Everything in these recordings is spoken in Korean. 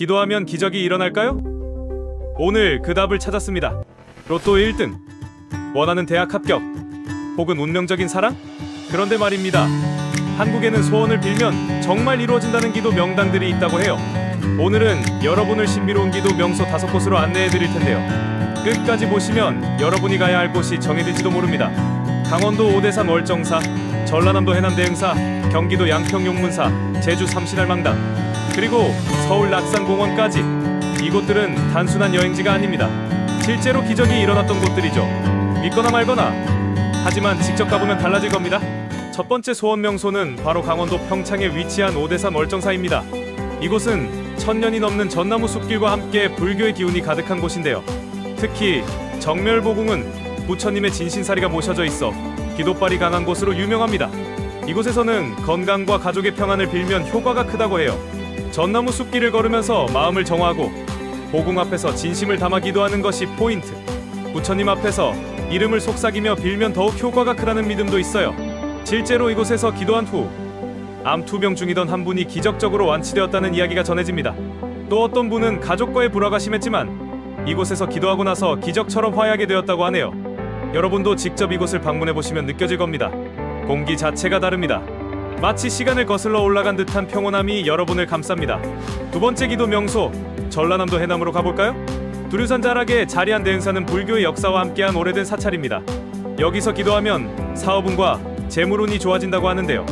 기도하면 기적이 일어날까요? 오늘 그 답을 찾았습니다. 로또 1등, 원하는 대학 합격, 혹은 운명적인 사랑? 그런데 말입니다. 한국에는 소원을 빌면 정말 이루어진다는 기도 명당들이 있다고 해요. 오늘은 여러분을 신비로운 기도 명소 5곳으로 안내해 드릴 텐데요. 끝까지 보시면 여러분이 가야 할 곳이 정해질지도 모릅니다. 강원도 오대산 월정사, 전라남도 해남 대흥사, 경기도 양평 용문사, 제주 삼신할망당, 그리고 서울 낙산공원까지. 이곳들은 단순한 여행지가 아닙니다. 실제로 기적이 일어났던 곳들이죠. 믿거나 말거나. 하지만 직접 가보면 달라질 겁니다. 첫 번째 소원 명소는 바로 강원도 평창에 위치한 오대산 월정사입니다. 이곳은 1000년이 넘는 전나무 숲길과 함께 불교의 기운이 가득한 곳인데요. 특히 정멸보궁은 부처님의 진신사리가 모셔져 있어 기도빨이 강한 곳으로 유명합니다. 이곳에서는 건강과 가족의 평안을 빌면 효과가 크다고 해요. 전나무 숲길을 걸으면서 마음을 정화하고 보궁 앞에서 진심을 담아 기도하는 것이 포인트. 부처님 앞에서 이름을 속삭이며 빌면 더욱 효과가 크다는 믿음도 있어요. 실제로 이곳에서 기도한 후 암 투병 중이던 한 분이 기적적으로 완치되었다는 이야기가 전해집니다. 또 어떤 분은 가족과의 불화가 심했지만 이곳에서 기도하고 나서 기적처럼 화해하게 되었다고 하네요. 여러분도 직접 이곳을 방문해보시면 느껴질 겁니다. 공기 자체가 다릅니다. 마치 시간을 거슬러 올라간 듯한 평온함이 여러분을 감쌉니다. 두 번째 기도 명소, 전라남도 해남으로 가볼까요? 두류산 자락에 자리한 대흥사는 불교의 역사와 함께한 오래된 사찰입니다. 여기서 기도하면 사업운과 재물운이 좋아진다고 하는데요.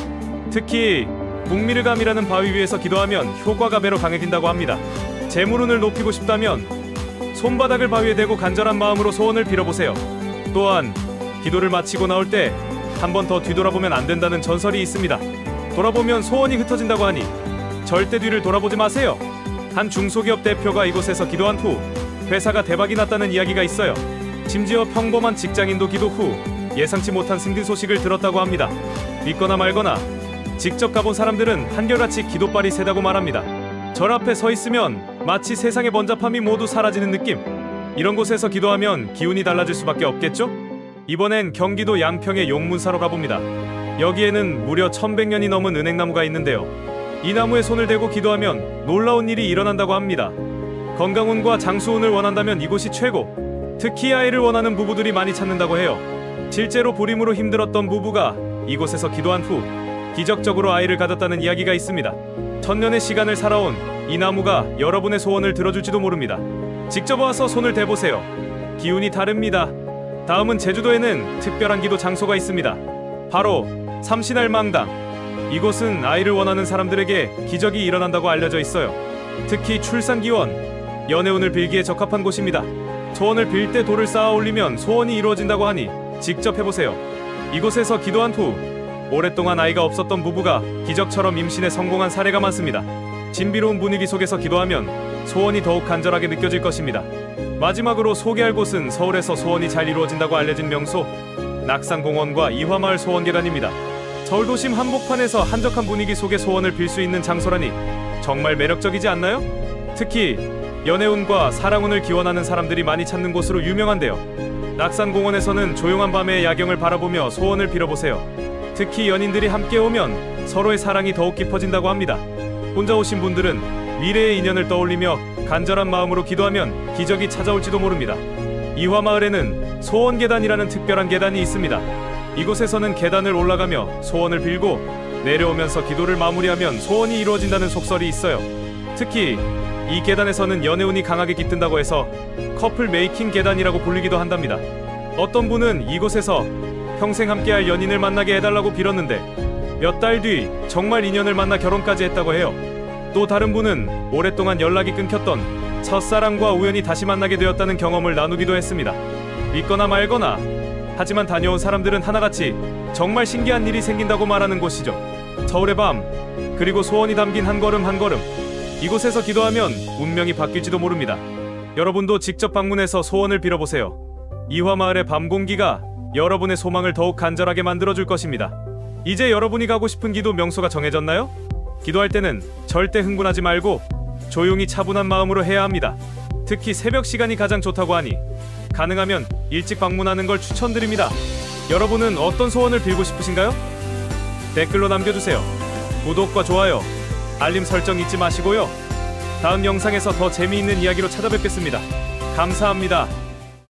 특히 북미르감이라는 바위 위에서 기도하면 효과가 배로 강해진다고 합니다. 재물운을 높이고 싶다면 손바닥을 바위에 대고 간절한 마음으로 소원을 빌어보세요. 또한 기도를 마치고 나올 때 한 번 더 뒤돌아보면 안 된다는 전설이 있습니다. 돌아보면 소원이 흩어진다고 하니 절대 뒤를 돌아보지 마세요. 한 중소기업 대표가 이곳에서 기도한 후 회사가 대박이 났다는 이야기가 있어요. 심지어 평범한 직장인도 기도 후 예상치 못한 승진 소식을 들었다고 합니다. 믿거나 말거나 직접 가본 사람들은 한결같이 기도빨이 세다고 말합니다. 절 앞에 서 있으면 마치 세상의 번잡함이 모두 사라지는 느낌. 이런 곳에서 기도하면 기운이 달라질 수밖에 없겠죠? 이번엔 경기도 양평의 용문사로 가봅니다. 여기에는 무려 1100년이 넘은 은행나무가 있는데요. 이 나무에 손을 대고 기도하면 놀라운 일이 일어난다고 합니다. 건강운과 장수운을 원한다면 이곳이 최고. 특히 아이를 원하는 부부들이 많이 찾는다고 해요. 실제로 불임으로 힘들었던 부부가 이곳에서 기도한 후 기적적으로 아이를 가졌다는 이야기가 있습니다. 1000년의 시간을 살아온 이 나무가 여러분의 소원을 들어줄지도 모릅니다. 직접 와서 손을 대보세요. 기운이 다릅니다. 다음은 제주도에는 특별한 기도 장소가 있습니다. 바로 삼신할망당. 이곳은 아이를 원하는 사람들에게 기적이 일어난다고 알려져 있어요. 특히 출산기원, 연애운을 빌기에 적합한 곳입니다. 소원을 빌 때 돌을 쌓아 올리면 소원이 이루어진다고 하니 직접 해보세요. 이곳에서 기도한 후 오랫동안 아이가 없었던 부부가 기적처럼 임신에 성공한 사례가 많습니다. 신비로운 분위기 속에서 기도하면 소원이 더욱 간절하게 느껴질 것입니다. 마지막으로 소개할 곳은 서울에서 소원이 잘 이루어진다고 알려진 명소, 낙산공원과 이화마을 소원계단입니다. 서울 도심 한복판에서 한적한 분위기 속에 소원을 빌 수 있는 장소라니 정말 매력적이지 않나요? 특히 연애운과 사랑운을 기원하는 사람들이 많이 찾는 곳으로 유명한데요. 낙산공원에서는 조용한 밤의 야경을 바라보며 소원을 빌어보세요. 특히 연인들이 함께 오면 서로의 사랑이 더욱 깊어진다고 합니다. 혼자 오신 분들은 미래의 인연을 떠올리며 간절한 마음으로 기도하면 기적이 찾아올지도 모릅니다. 이화마을에는 소원계단이라는 특별한 계단이 있습니다. 이곳에서는 계단을 올라가며 소원을 빌고 내려오면서 기도를 마무리하면 소원이 이루어진다는 속설이 있어요. 특히 이 계단에서는 연애운이 강하게 깃든다고 해서 커플 메이킹 계단이라고 불리기도 한답니다. 어떤 분은 이곳에서 평생 함께할 연인을 만나게 해달라고 빌었는데 몇 달 뒤 정말 인연을 만나 결혼까지 했다고 해요. 또 다른 분은 오랫동안 연락이 끊겼던 첫사랑과 우연히 다시 만나게 되었다는 경험을 나누기도 했습니다. 믿거나 말거나, 하지만 다녀온 사람들은 하나같이 정말 신기한 일이 생긴다고 말하는 곳이죠. 서울의 밤, 그리고 소원이 담긴 한 걸음 한 걸음. 이곳에서 기도하면 운명이 바뀔지도 모릅니다. 여러분도 직접 방문해서 소원을 빌어보세요. 이화마을의 밤 공기가 여러분의 소망을 더욱 간절하게 만들어줄 것입니다. 이제 여러분이 가고 싶은 기도 명소가 정해졌나요? 기도할 때는 절대 흥분하지 말고 조용히 차분한 마음으로 해야 합니다. 특히 새벽 시간이 가장 좋다고 하니 가능하면 일찍 방문하는 걸 추천드립니다. 여러분은 어떤 소원을 빌고 싶으신가요? 댓글로 남겨주세요. 구독과 좋아요, 알림 설정 잊지 마시고요. 다음 영상에서 더 재미있는 이야기로 찾아뵙겠습니다. 감사합니다.